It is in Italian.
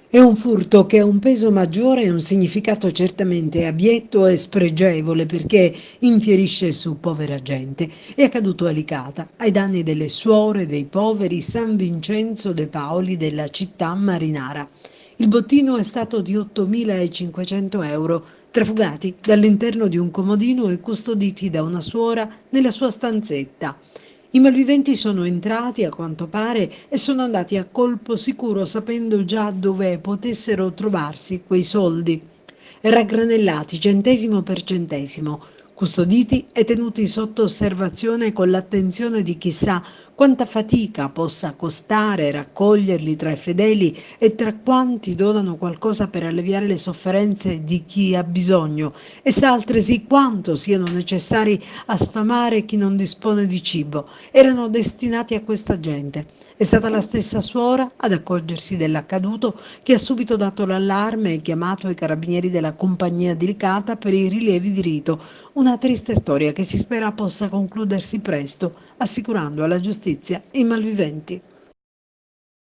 È un furto che ha un peso maggiore e un significato certamente abietto e spregevole perché infierisce su povera gente. È accaduto a Licata, ai danni delle suore dei poveri San Vincenzo de Paoli della città marinara. Il bottino è stato di 8.500 euro, trafugati dall'interno di un comodino e custoditi da una suora nella sua stanzetta. I malviventi sono entrati, a quanto pare, e sono andati a colpo sicuro sapendo già dove potessero trovarsi quei soldi, raggranellati centesimo per centesimo, custoditi e tenuti sotto osservazione con l'attenzione di chissà quanta fatica possa costare raccoglierli tra i fedeli e tra quanti donano qualcosa per alleviare le sofferenze di chi ha bisogno, e sa altresì quanto siano necessari a sfamare chi non dispone di cibo. Erano destinati a questa gente. È stata la stessa suora ad accorgersi dell'accaduto, che ha subito dato l'allarme e chiamato i carabinieri della compagnia di Licata per i rilievi di rito. Una triste storia che si spera possa concludersi presto, assicurando alla giustizia i malviventi.